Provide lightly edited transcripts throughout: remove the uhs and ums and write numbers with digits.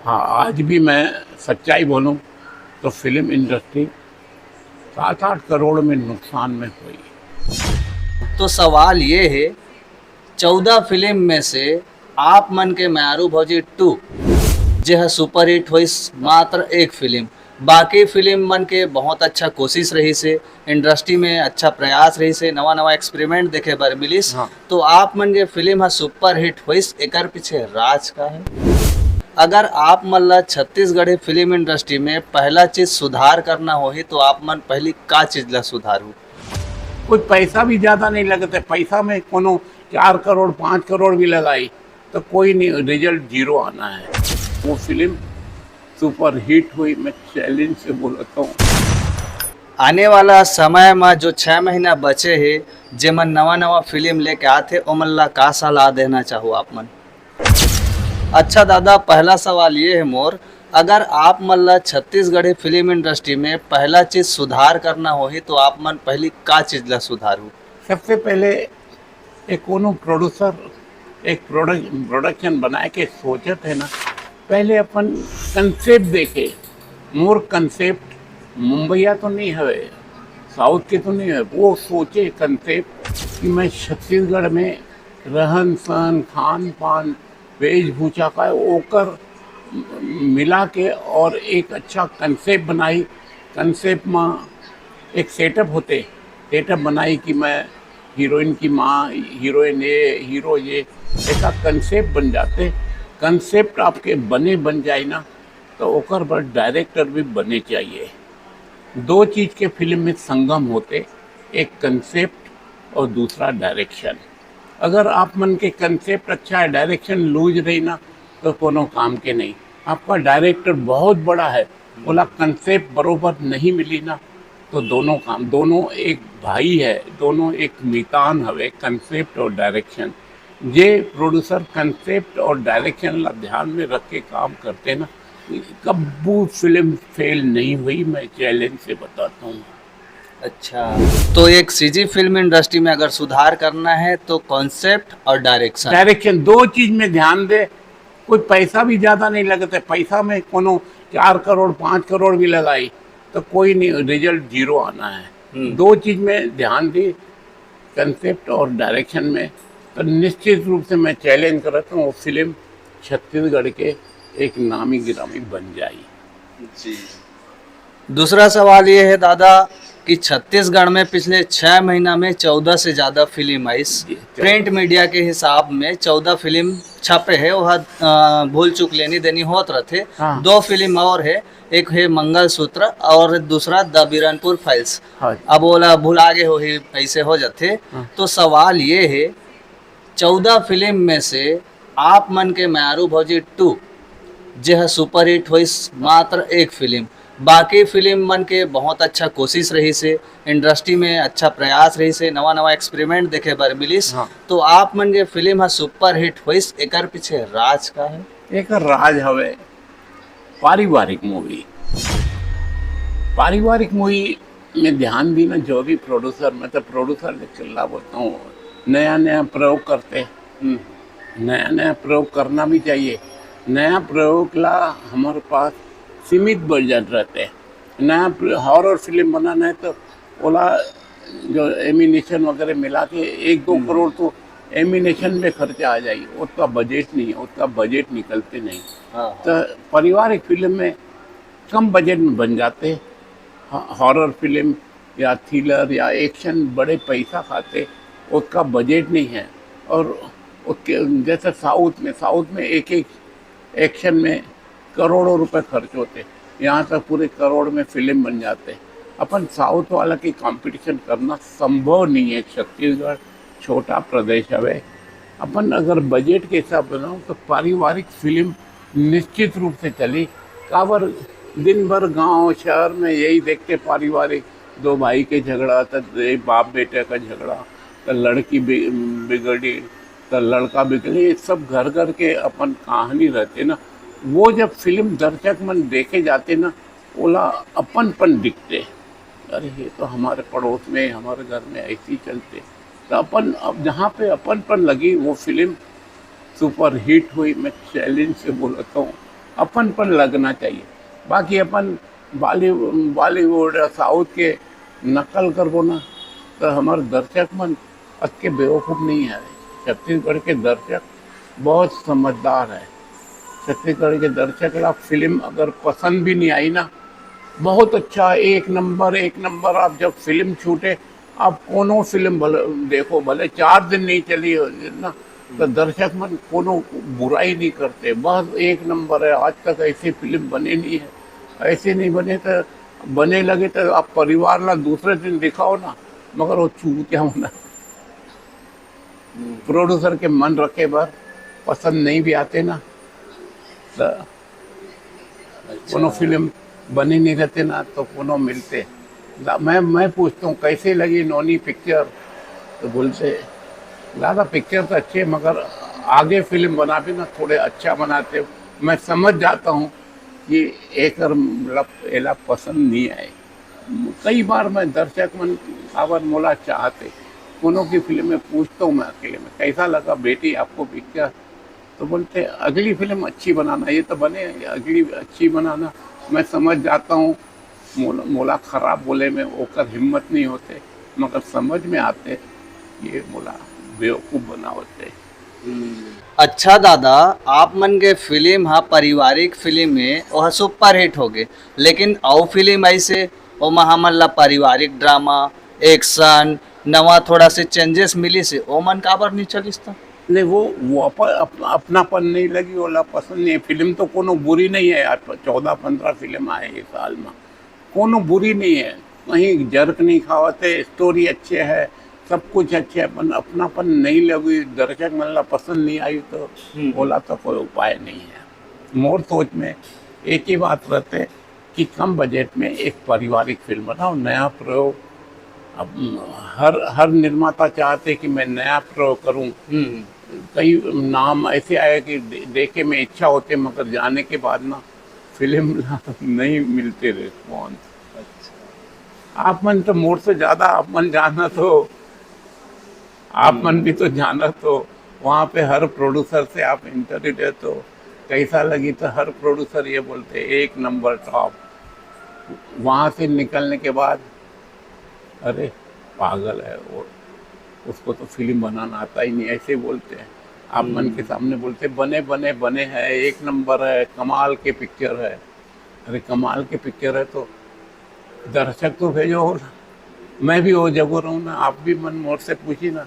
हाँ, आज भी मैं सच्चाई बोलूं तो फिल्म इंडस्ट्री 7-8 करोड़ में नुकसान में हुई। तो सवाल ये है, 14 फिल्म में से आप मन के म्यारू भौजी 2 जे है सुपर हिट हुई मात्र एक फिल्म। बाकी फिल्म मन के बहुत अच्छा कोशिश रही से, इंडस्ट्री में अच्छा प्रयास रही से, नवा नवा एक्सपेरिमेंट देखे बर मिलिस। हाँ, तो आप मन के फिल्म है सुपर हिट हुईस, एकर पीछे राज का है। अगर आप मन ला छत्तीसगढ़ी फिल्म इंडस्ट्री में पहला चीज सुधार करना होही तो आप मन पहली का चीज ला सुधारू? कुछ पैसा भी ज़्यादा नहीं लगते। पैसा में कोनो 4 करोड़ 5 करोड़ भी लगाई तो कोई नहीं, रिजल्ट जीरो आना है। वो फिल्म सुपर हिट हुई, मैं चैलेंज से बोलता हूँ। आने वाला समय में जो 6 महीना बचे है, जेमन नवा नवा फिल्म लेके आते ओमन ला का सलाह देना चाहो आप मन? अच्छा दादा, पहला सवाल ये है मोर, अगर आप मन ला छत्तीसगढ़ी फिल्म इंडस्ट्री में पहला चीज सुधार करना होही तो आप मन पहली का चीज ला सुधारू? सबसे पहले एक कोनो प्रोड्यूसर एक प्रोडक्शन बनाए के सोचत है ना, पहले अपन कंसेप्ट देखे। मोर कंसेप्ट मुंबईया तो नहीं है, साउथ के तो नहीं है। वो सोचे कंसेप्ट कि मैं छत्तीसगढ़ में रहन सहन खान पान वेशभूषा का ओकर मिला के और एक अच्छा कंसेप्ट बनाई। कंसेप्ट में एक सेटअप होते, सेटअप बनाई कि मैं हीरोइन की माँ, हीरोइन ये, हीरो ये, ऐसा कंसेप्ट बन जाते। कंसेप्ट आपके बन जाए ना तो ओकर पर डायरेक्टर भी बने चाहिए। दो चीज़ के फिल्म में संगम होते, एक कंसेप्ट और दूसरा डायरेक्शन। अगर आप मन के कंसेप्ट अच्छा है, डायरेक्शन लूज रही ना तो कोनो काम के नहीं। आपका डायरेक्टर बहुत बड़ा है, बोला कंसेप्ट बरोबर नहीं मिली ना तो दोनों एक भाई है, दोनों एक मितान हवे, कंसेप्ट और डायरेक्शन। जे प्रोड्यूसर कंसेप्ट और डायरेक्शन ला ध्यान में रख के काम करते ना, कब्बू फिल्म फेल नहीं हुई, मैं चैलेंज से बताता हूँ। अच्छा, तो एक सीजी फिल्म इंडस्ट्री में अगर सुधार करना है तो कॉन्सेप्ट और डायरेक्शन दो चीज में ध्यान दे। कोई पैसा भी ज़्यादा नहीं लगते। पैसा में कोनो 4 करोड़ 5 करोड़ भी लगाई तो कोई नहीं, रिजल्ट जीरो आना है। दो चीज में ध्यान दी, कंसेप्ट और डायरेक्शन में, तो निश्चित रूप से मैं चैलेंज करता हूँ वो फिल्म छत्तीसगढ़ के एक नामी गिरामी बन जाए। जी। दूसरा सवाल ये है दादा कि छत्तीसगढ़ में पिछले 6 महीना में 14 से ज़्यादा फिल्म आई। प्रिंट मीडिया के हिसाब में 14 फिल्म छपे है, वह भूल चूक लेनी देनी होत रहते। हाँ। 2 फिल्म और है, एक है मंगलसूत्र और दूसरा द बिरनपुर फाइल्स। हाँ। अब बोला भूल आगे हो ही ऐसे हो जाते। हाँ। तो सवाल ये है, 14 फिल्म में से आप मन के म्यारू भौजी 2 जे है सुपर हिट हुई मात्र एक फिल्म। बाकी फिल्म मन के बहुत अच्छा कोशिश रही से, इंडस्ट्री में अच्छा प्रयास रही से, नवा नवा एक्सपेरिमेंट देखे बर मिलिस। हाँ। तो आप मन के फिल्म है सुपर हिट हुईस, एकर पीछे राज का है? एक राज हवे पारिवारिक मूवी। पारिवारिक मूवी में ध्यान दी ना, जो भी प्रोड्यूसर, मैं तो प्रोड्यूसर ने चिल्ला बोलता हूँ, नया नया प्रयोग करते। नया नया प्रयोग करना भी चाहिए। नया प्रयोग ला हमारे पास सीमित बजट रहते हैं। नया हॉरर फिल्म बनाना है तो ओला जो एमिनेशन वगैरह मिला के 1-2 करोड़ तो एमिनेशन में खर्चा आ जाए, उतना बजट नहीं है, उतना बजट निकलते नहीं। हाँ। तो पारिवारिक फिल्म में कम बजट में बन जाते। हॉरर फिल्म या थ्रिलर या एक्शन बड़े पैसा खाते, उसका बजट नहीं है। और उसके जैसे साउथ में एक एक्शन में करोड़ों रुपए खर्च होते, यहाँ तक पूरे करोड़ में फिल्म बन जाते। अपन साउथ वाला की कंपटीशन करना संभव नहीं है। छत्तीसगढ़ छोटा प्रदेश है। अपन अगर बजट के हिसाब बनाओ तो पारिवारिक फिल्म निश्चित रूप से चली। काबर दिन भर गांव शहर में यही देखते, पारिवारिक 2 भाई के झगड़ा, तो बाप बेटे का झगड़ा, तो लड़की बिगड़ी तो लड़का बिगड़े, ये सब घर घर के अपन कहानी रहते ना। वो जब फिल्म दर्शक मन देखे जाते ना, ओला अपनपन दिखते। अरे ये तो हमारे पड़ोस में, हमारे घर में ऐसे ही चलते। तो अपन अब जहाँ पे अपनपन लगी वो फिल्म सुपर हिट हुई, मैं चैलेंज से बोलता हूँ। अपनपन लगना चाहिए। बाकी अपन बॉलीवुड या साउथ के नकल करबो ना तो हमारे दर्शक मन अक्के बेवकूफ़ नहीं है। छत्तीसगढ़ के दर्शक बहुत समझदार है। छत्तीसगढ़ के दर्शक ला फिल्म अगर पसंद भी नहीं आई ना, बहुत अच्छा, एक नंबर आप जब फिल्म छूटे, आप कोनो फिल्म देखो, भले 4 दिन नहीं चली हो ना, तो दर्शक मन कोनो बुराई नहीं करते, बस एक नंबर है। आज तक ऐसी फिल्म बने नहीं है। ऐसे नहीं बने तो बने लगे तो आप परिवार ला दूसरे दिन दिखाओ ना, मगर वो चूतिया होना प्रोड्यूसर के मन रखे बार पसंद नहीं भी आते ना, तो कोनो फिल्म बने नहीं रहते ना, तो कोनो मिलते। मैं पूछता हूँ कैसे लगी नोनी पिक्चर, तो बोलते दादा पिक्चर तो अच्छी है मगर आगे फिल्म बना भी ना थोड़े अच्छा बनाते। मैं समझ जाता हूँ कि एक एला पसंद नहीं आए। कई बार मैं दर्शक मन आवर मोला चाहते, कोनो की फिल्म में पूछता हूँ मैं अकेले में कैसा लगा बेटी आपको पिक्चर, तो बोलते अगली फिल्म अच्छी बनाना, ये तो बने अगली अच्छी बनाना। मैं समझ जाता हूँ मोला खराब बोले में ओकर हिम्मत नहीं होते, मगर समझ में आते ये मोला बेवकूफ़ बना होते। अच्छा दादा, आप मन के फिल्म हा पारिवारिक फिल्म में वह सुपर हिट हो गए, लेकिन अउ फिल्म ऐसे ओमा हमन ला पारिवारिक ड्रामा, एक्शन, नवा थोड़ा से चेंजेस मिली से ओमन काबर नहीं चलिस था? नहीं वो अपनापन नहीं लगी, ओला पसंद नहीं है। फिल्म तो कोनो बुरी नहीं है यार, 14-15 फिल्म आए एक साल में, कोनो बुरी नहीं है, कहीं जर्क नहीं खावते, स्टोरी अच्छे है, सब कुछ अच्छे है, पर अपनापन नहीं लगी, दर्शक मतलब पसंद नहीं आई, तो बोला तो कोई उपाय नहीं है। मोर सोच में एक ही बात रहते कि कम बजट में एक पारिवारिक फिल्म बनाओ, नया प्रयोग। अब हर निर्माता चाहते कि मैं नया प्रयोग करूं। कई नाम ऐसे आए कि देखे में इच्छा होते, मगर जाने के बाद ना फिल्म नहीं मिलते रिस्पॉन्स। आप मन तो मोर से ज़्यादा आप मन जाना, तो आप मन भी तो जाना, तो वहाँ पे हर प्रोड्यूसर से आप इंटरव्यू दे तो कैसा लगी, तो हर प्रोड्यूसर ये बोलते एक नंबर टॉप। वहाँ से निकलने के बाद अरे पागल है वो, उसको तो फिल्म बनाना आता ही नहीं, ऐसे बोलते हैं। आप मन के सामने बोलते बने हैं, एक नंबर है, कमाल के पिक्चर है। अरे कमाल के पिक्चर है तो दर्शक तो भेजो हो ना। मैं भी वो जगह रहूँ ना, आप भी मन मोर से पूछी ना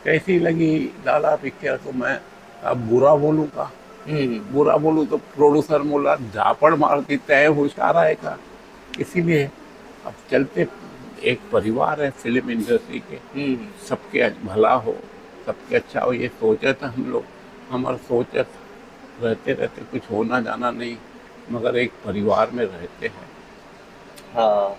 कैसी लगी दादा पिक्चर, तो मैं अब बुरा बोलूँ का? बुरा बोलूँ तो प्रोड्यूसर मोला झापड़ मार देता है, होशियार है का। इसीलिए अब चलते एक परिवार है फिल्म इंडस्ट्री के, सबके भला हो, सबके अच्छा हो, ये सोचे था हम लोग। हमारा सोचत रहते रहते कुछ होना जाना नहीं, मगर एक परिवार में रहते हैं। हाँ,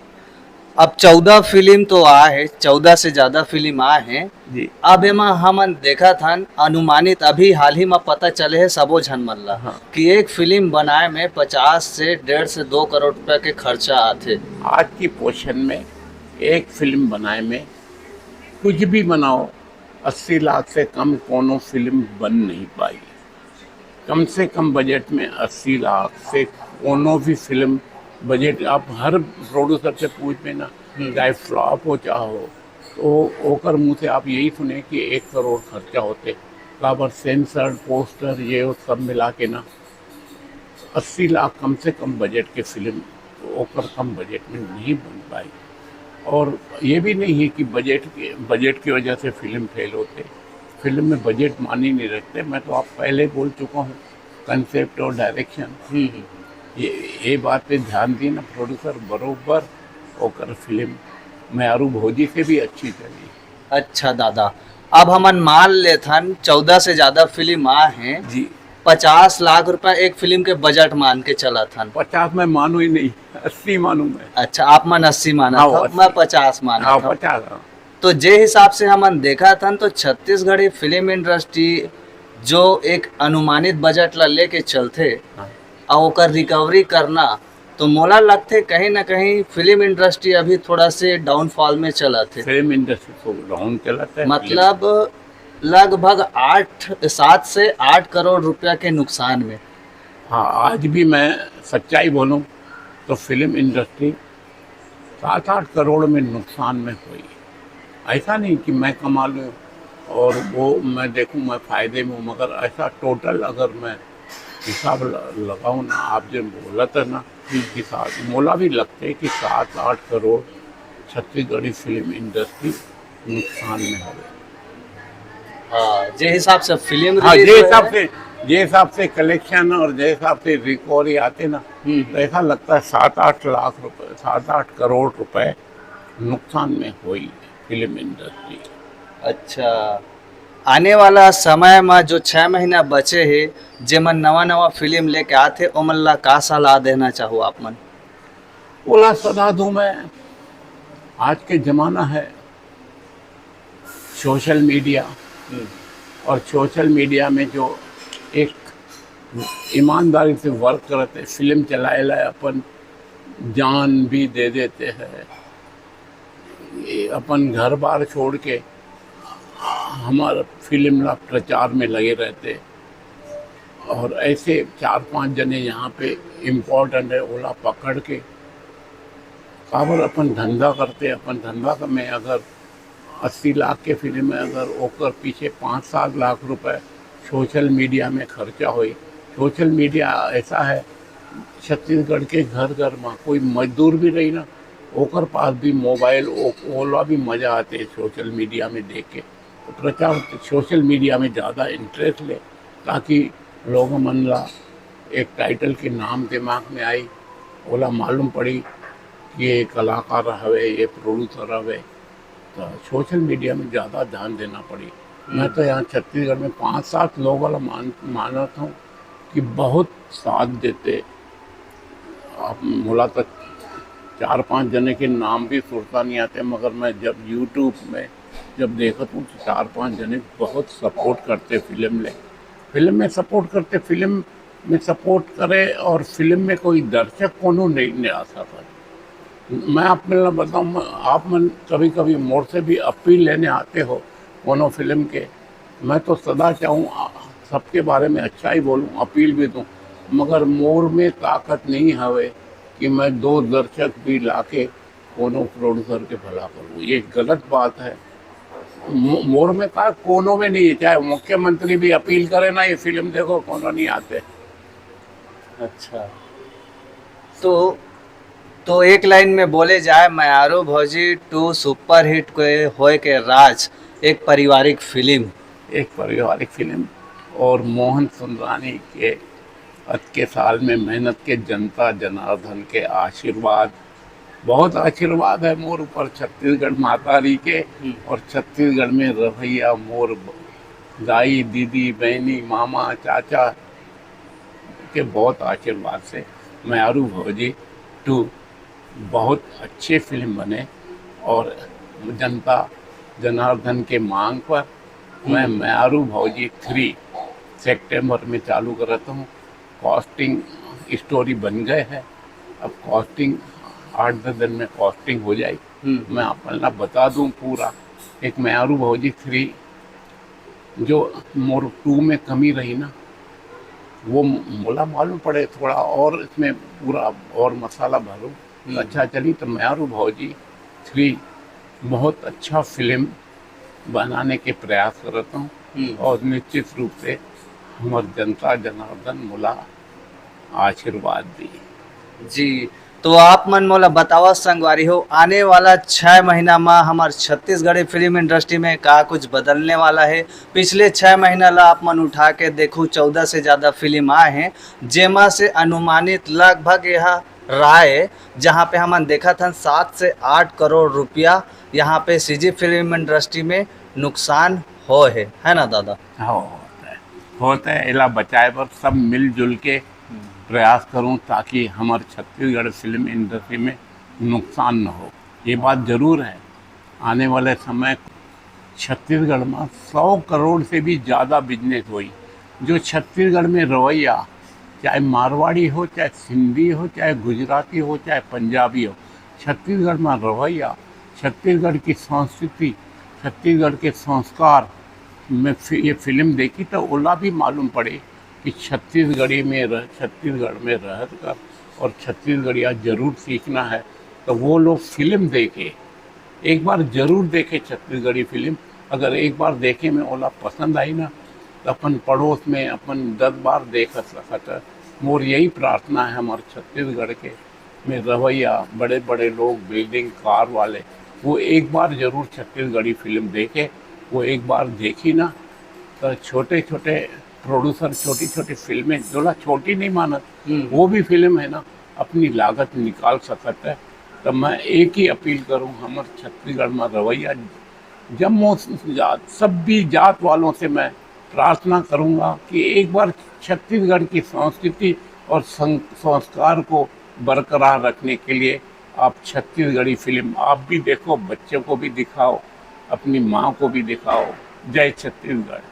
अब 14 फिल्म तो आए है, 14 से ज्यादा फिल्म आए हैं जी। अब एमा हमन देखा था अनुमानित अभी हाल ही में पता चले है सबो झन मन ला हाँ। कि एक फिल्म बनाए में 50 से 1.5 से 2 करोड़ रुपया के खर्चा आते। आज की पोजीशन में एक फिल्म बनाए में कुछ भी बनाओ 80 लाख से कम कोनो फिल्म बन नहीं पाई। कम से कम बजट में 80 लाख से कोनो भी फिल्म बजट, आप हर प्रोड्यूसर से पूछ में ना, चाहे फ्लॉप हो चाहो, तो ओकर मुँह से आप यही सुने कि 1 करोड़ खर्चा होते। बराबर सेंसर पोस्टर ये वो सब मिला के ना 80 लाख कम से कम बजट के फिल्म ओकर कम बजट में नहीं बन पाई। और ये भी नहीं है कि बजट की वजह से फिल्म फेल होते। फिल्म में बजट मानी नहीं रखते। मैं तो आप पहले बोल चुका हूँ, कंसेप्ट और डायरेक्शन, ये बात पे ध्यान दी ना प्रोड्यूसर, बरोबर होकर फिल्म मैरू भोजी से भी अच्छी चली। अच्छा दादा, अब हमन मान लेथन 14 से ज्यादा फिल्म आए हैं जी। 50 लाख रुपया एक फिल्म के बजट मान के चला था। 50 मैं मानू ही नहीं, 80 मानू मैं। अच्छा, आप मन 80 माना हाँ, था, 80 मैं 50 माना हाँ, था। 50। तो जे हिसाब से हमन देखा था तो छत्तीसगढ़ी फिल्म इंडस्ट्री जो एक अनुमानित बजट ला लेके चलते हाँ। और ओकर रिकवरी करना, तो मोला लगते कहीं ना कहीं फिल्म इंडस्ट्री अभी थोड़ा से डाउनफॉल में चला थे। फिल्म इंडस्ट्री तो डाउन चलाता है। मतलब लगभग 7 से 8 करोड़ रुपया के नुकसान में। हाँ, आज भी मैं सच्चाई बोलूं तो फिल्म इंडस्ट्री 7-8 करोड़ में नुकसान में हुई। ऐसा नहीं कि मैं कमा लूँ और वो मैं देखूं मैं फ़ायदे में हूँ, मगर ऐसा टोटल अगर मैं हिसाब लगाऊं ना, आप जो बोला था ना कि साथ मोला भी लगते कि 7-8 करोड़ छत्तीसगढ़ी फिल्म इंडस्ट्री नुकसान में हो गई। हाँ, जे हिसाब से फिल्म हाँ, रिलीज हुए हैं। जे हिसाब से कलेक्शन और जे हिसाब से रिकवरी आते ना, तो ऐसा लगता है 7-8 लाख रुपए, 7-8 करोड़ रुपए नुकसान में हुई फिल्म इंडस्ट्री। अच्छा, आने वाला समय में जो 6 महीना बचे है जेमन नवा नवा फिल्म लेके आते ओमन ला का सलाह देना चाहूँ आप मन। बोला सलाह दूं मैं, आज के ज़माना है सोशल मीडिया, और सोशल मीडिया में जो एक ईमानदारी से वर्क करते फिल्म चलाए लाए अपन जान भी दे देते हैं, ये अपन घर बार छोड़ के हमारा फिल्म ला प्रचार में लगे रहते, और ऐसे 4-5 जने यहाँ पे इम्पोर्टेंट है ओला पकड़ के काबर अपन धंधा करते। अपन धंधा में अगर 80 लाख के फिल्म है, अगर ओकर पीछे 5-7 लाख रुपए सोशल मीडिया में खर्चा हुई। सोशल मीडिया ऐसा है छत्तीसगढ़ के घर घर में कोई मजदूर भी रही ना, ओकर पास भी मोबाइल ओला भी मज़ा आते सोशल मीडिया में देख के। तो प्रचार सोशल मीडिया में ज़्यादा इंटरेस्ट ले, ताकि लोग मन ला एक टाइटल के नाम दिमाग में आई, ओला मालूम पड़ी कि ये कलाकार हवे, ये प्रोड्यूसर हवे। तो सोशल मीडिया में ज़्यादा ध्यान देना पड़ी। मैं तो यहाँ छत्तीसगढ़ में 5-7 लोग वाला मानता हूँ कि बहुत साथ देते। आप बोला तो 4-5 जने के नाम भी सुरता नहीं आते, मगर मैं जब यूट्यूब में जब देखता हूँ तो 4-5 जने बहुत सपोर्ट करते फिल्म में सपोर्ट करते, फिल्म में सपोर्ट करे, और फिल्म में कोई दर्शक कोनो नहीं आ सकता। मैं आप में बताऊँ, आप मन कभी कभी मोर से भी अपील लेने आते हो कोनो फिल्म के, मैं तो सदा चाहूँ सबके बारे में अच्छा ही बोलूँ, अपील भी दूँ, मगर मोर में ताकत नहीं हवे कि मैं 2 दर्शक भी लाके कोनो प्रोड्यूसर के भला करूँ। ये गलत बात है। मोर में का कोनो में नहीं है, चाहे मुख्यमंत्री भी अपील करे ना ये फिल्म देखो, कोनो नहीं आते। अच्छा, तो एक लाइन में बोले जाए म्यारो भौजी 2 सुपर हिट के होए के राज एक पारिवारिक फिल्म। एक पारिवारिक फिल्म, और मोहन सुंदरानी के अत के साल में मेहनत के जनता जनार्दन के आशीर्वाद, बहुत आशीर्वाद है मोर ऊपर छत्तीसगढ़ मातारी के, और छत्तीसगढ़ में रवैया मोर दाई दीदी बहनी मामा चाचा के बहुत आशीर्वाद से म्यारू भौजी 2 बहुत अच्छे फिल्म बने। और जनता जनार्दन के मांग पर मैं म्यारू भौजी 3 सितंबर में चालू करता हूँ। कॉस्टिंग स्टोरी बन गए है, अब कॉस्टिंग 8-10 दिन में कॉस्टिंग हो जाएगी। मैं अपना बता दूं पूरा, एक म्यारू भौजी 3 जो मोर 2 में कमी रही ना, वो मोला मालूम पड़े थोड़ा और इसमें पूरा और मसाला भरूं अच्छा चली, तो म्यारू भौजी 3 बहुत अच्छा फिल्म बनाने के प्रयास करता हूँ, और निश्चित रूप से हमार जनता जनार्दन मोला आशीर्वाद दी। जी, तो आप मन मोला बतावा संगवारी हो, आने वाला 6 महीना में हमार छत्तीसगढ़ी फिल्म इंडस्ट्री में का कुछ बदलने वाला है। पिछले 6 महीना ला आप मन उठा के देखो 14 से ज़्यादा फिल्म आए हैं, जेमा से अनुमानित लगभग यह राय जहाँ पे हमन देखा था 7 से 8 करोड़ रुपया यहाँ पे सीजी फिल्म इंडस्ट्री में नुकसान हो है ना दादा? होता है इला बचाए पर सब मिलजुल के प्रयास करूं, ताकि हमारे छत्तीसगढ़ फिल्म इंडस्ट्री में नुकसान न हो। ये बात ज़रूर है, आने वाले समय छत्तीसगढ़ में 100 करोड़ से भी ज़्यादा बिजनेस हुई। जो छत्तीसगढ़ में रवैया, चाहे मारवाड़ी हो, चाहे सिंधी हो, चाहे गुजराती हो, चाहे पंजाबी हो, छत्तीसगढ़ में रवैया, छत्तीसगढ़ की संस्कृति, छत्तीसगढ़ के संस्कार में ये फिल्म देखी तो ओला भी मालूम पड़े कि छत्तीसगढ़ में रह कर और छत्तीसगढ़िया जरूर सीखना है, तो वो लोग फिल्म देखे, एक बार जरूर देखे छत्तीसगढ़ी फिल्म। अगर एक बार देखे में ओला पसंद आई ना, तो अपन पड़ोस में अपन 10 बार देख सकत है। मोर यही प्रार्थना है हमारे छत्तीसगढ़ के में रवैया, बड़े बड़े लोग, बिल्डिंग, कार वाले, वो एक बार जरूर छत्तीसगढ़ी फिल्म देखे। वो एक बार देखी ना, तो छोटे छोटे प्रोड्यूसर छोटी छोटी फिल्में, जोला छोटी नहीं मानत, वो भी फिल्म है ना, अपनी लागत निकाल सकता है। तो मैं एक ही अपील करूं हमारे छत्तीसगढ़ में रवैया, जम्मू जात, सभी जात वालों से मैं प्रार्थना करूंगा कि एक बार छत्तीसगढ़ की संस्कृति और संस्कार को बरकरार रखने के लिए आप छत्तीसगढ़ी फिल्म आप भी देखो, बच्चों को भी दिखाओ, अपनी माँ को भी दिखाओ। जय छत्तीसगढ़।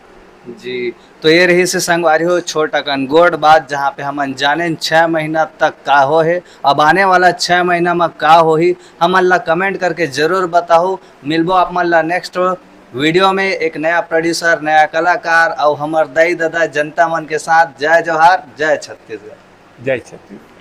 जी, तो ये रही से संगवारी हो छोटा कन गोड बात, जहाँ पे हम जाने 6 महीना तक का हो है। अब आने वाला 6 महीना में का हो ही हम अल्लाह कमेंट करके जरूर बताओ। मिलबो आप मन ला नेक्स्ट वीडियो में एक नया प्रोड्यूसर, नया कलाकार और हमार दाई दादा जनता मन के साथ। जय जोहार, जय छत्तीसगढ़। जय छत्तीसगढ़।